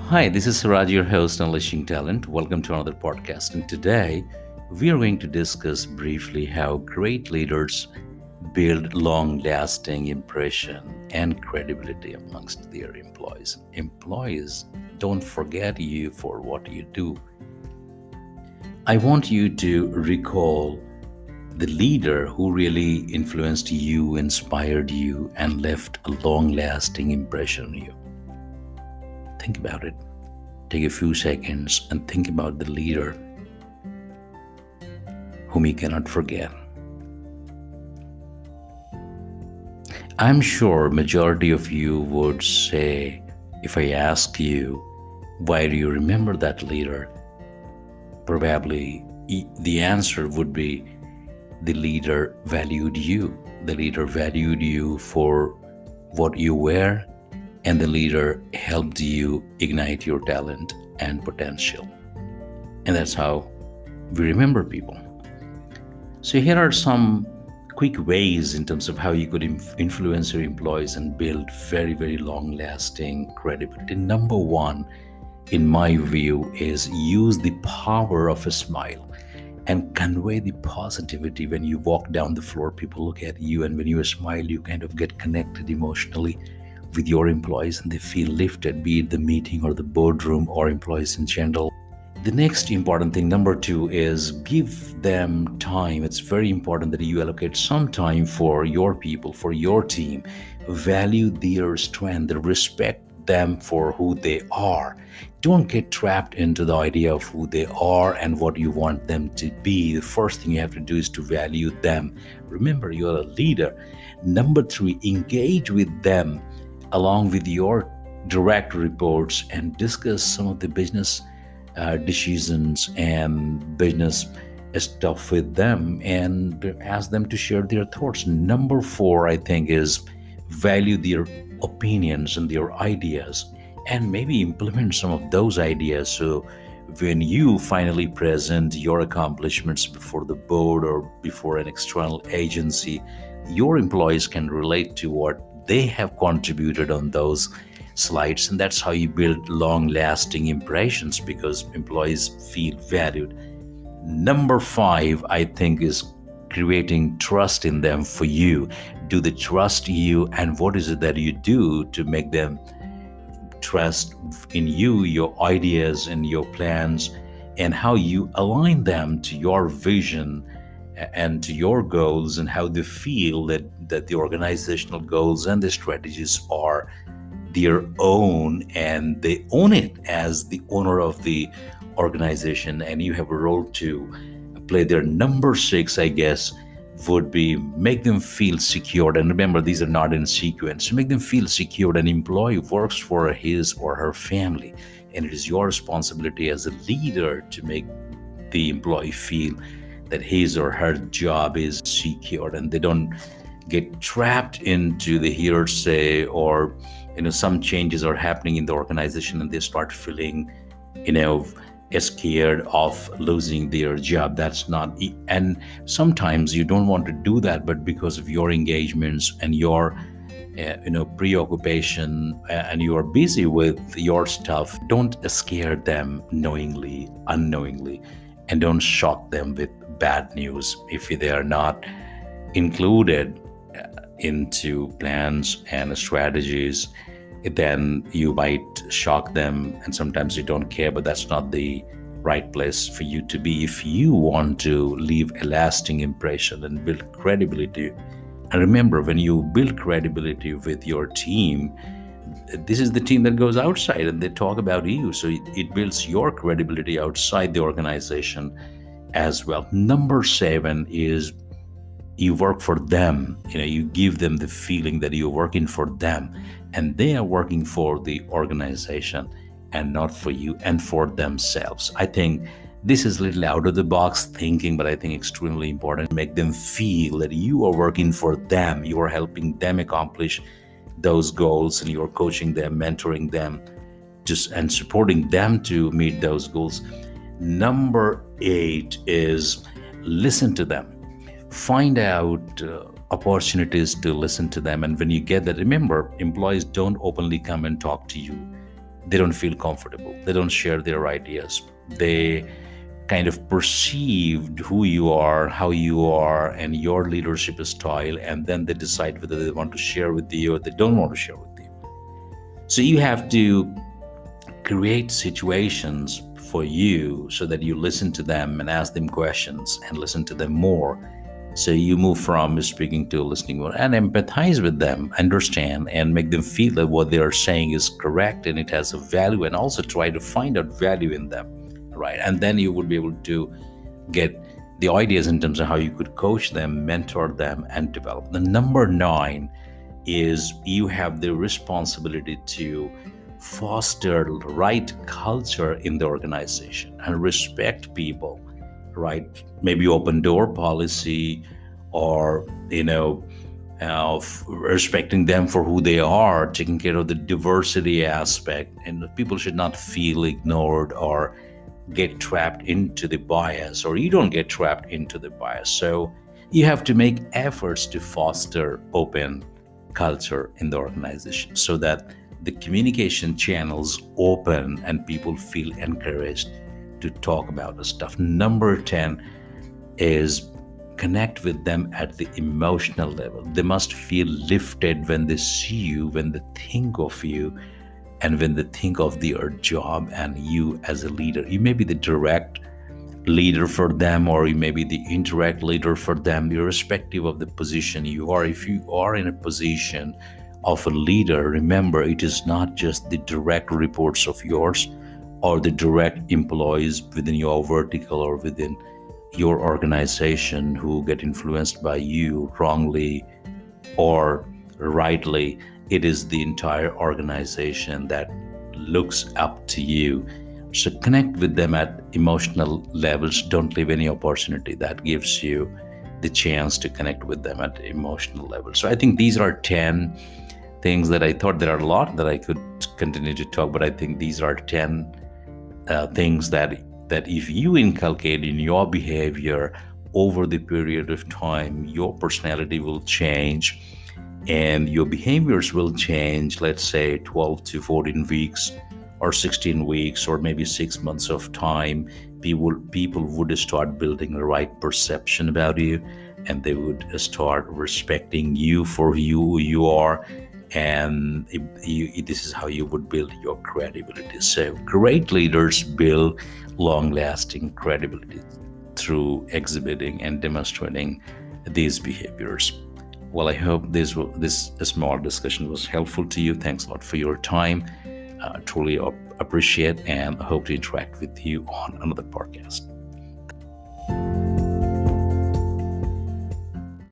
Hi, this is Suraj, your host, Unleashing Talent. Welcome to another podcast. And today we are going to discuss briefly how great leaders build long lasting impression and credibility amongst their employees. Employees don't forget you for what you do. I want you to recall the leader who really influenced you, inspired you, and left a long lasting impression on you. Think about it. Take a few seconds and think about the leader whom you cannot forget. I'm sure majority of you would say, if I ask you, why do you remember that leader? Probably the answer would be the leader valued you. The leader valued you for what you were, and the leader helped you ignite your talent and potential. And that's how we remember people. So, here are some quick ways in terms of how you could influence your employees and build very, very long lasting credibility. Number one, in my view, is use the power of a smile and convey the positivity. When you walk down the floor, people look at you, and when you smile, you kind of get connected emotionally with your employees and they feel lifted, be it the meeting or the boardroom or employees in general. The next important thing, number two, is give them time. It's very important that you allocate some time for your people, for your team. Value their strength, respect them for who they are. Don't get trapped into the idea of who they are and what you want them to be. The first thing you have to do is to value them. Remember, you're a leader. Number three, engage with them along with your direct reports and discuss some of the business decisions and business stuff with them and ask them to share their thoughts. Number four, I think, is value their opinions and their ideas and maybe implement some of those ideas. So when you finally present your accomplishments before the board or before an external agency, your employees can relate to what they have contributed on those slides, and that's how you build long lasting impressions because employees feel valued. Number five, I think, is creating trust in them for you. Do they trust you, and what is it that you do to make them trust in you, your ideas and your plans, and how you align them to your vision and to your goals, and how they feel that the organizational goals and the strategies are their own and they own it as the owner of the organization, and you have a role to play there. Number six, I guess, would be make them feel secured. And remember, these are not in sequence. Make them feel secured. An employee works for his or her family, and it is your responsibility as a leader to make the employee feel that his or her job is secured and they don't get trapped into the hearsay or some changes are happening in the organization and they start feeling scared of losing their job. That's not, and sometimes you don't want to do that, but because of your engagements and your preoccupation and you are busy with your stuff, don't scare them knowingly, unknowingly, and don't shock them with bad news if they are not included into plans and strategies. Then you might shock them, and sometimes you don't care, but that's not the right place for you to be if you want to leave a lasting impression and build credibility. And remember, when you build credibility with your team, this is the team that goes outside and they talk about you, so it builds your credibility outside the organization as well. Number seven is you work for them. You give them the feeling that you're working for them and they are working for the organization and not for you and for themselves. I think this is a little out of the box thinking, but I think extremely important. Make them feel that you are working for them, you are helping them accomplish those goals, and you're coaching them, mentoring them, and supporting them to meet those goals. Number eight is listen to them. Find out opportunities to listen to them. And when you get that, remember, employees don't openly come and talk to you. they don't feel comfortable. They don't share their ideas. They kind of perceived who you are, how you are, and your leadership style, and then they decide whether they want to share with you or they don't want to share with you. So you have to create situations for you so that you listen to them and ask them questions and listen to them more. So you move from speaking to listening more and empathize with them, understand, and make them feel that what they are saying is correct and it has a value, and also try to find out value in them, right? And then you would be able to get the ideas in terms of how you could coach them, mentor them, and develop. The number 9 is you have the responsibility to foster the right culture in the organization and respect people, right? Maybe open door policy, or respecting them for who they are, taking care of the diversity aspect, and people should not feel ignored or get trapped into the bias, or you don't get trapped into the bias. So you have to make efforts to foster open culture in the organization so that the communication channels open and people feel encouraged to talk about the stuff. Number 10 is connect with them at the emotional level. They must feel lifted when they see you, when they think of you, and when they think of their job and you as a leader. You may be the direct leader for them, or you may be the indirect leader for them, irrespective of the position you are. If you are in a position of a leader, remember, it is not just the direct reports of yours or the direct employees within your vertical or within your organization who get influenced by you wrongly or rightly. It is the entire organization that looks up to you. So connect with them at emotional levels. Don't leave any opportunity that gives you the chance to connect with them at emotional levels. So I think these are 10 things that I thought. There are a lot that I could continue to talk, but I think these are 10 things that if you inculcate in your behavior over the period of time, your personality will change and your behaviors will change. Let's say 12 to 14 weeks or 16 weeks or maybe 6 months of time, people would start building the right perception about you, and they would start respecting you for who you are. And this is how you would build your credibility. So great leaders build long-lasting credibility through exhibiting and demonstrating these behaviors. Well, I hope this small discussion was helpful to you. Thanks a lot for your time. Truly appreciate and hope to interact with you on another podcast.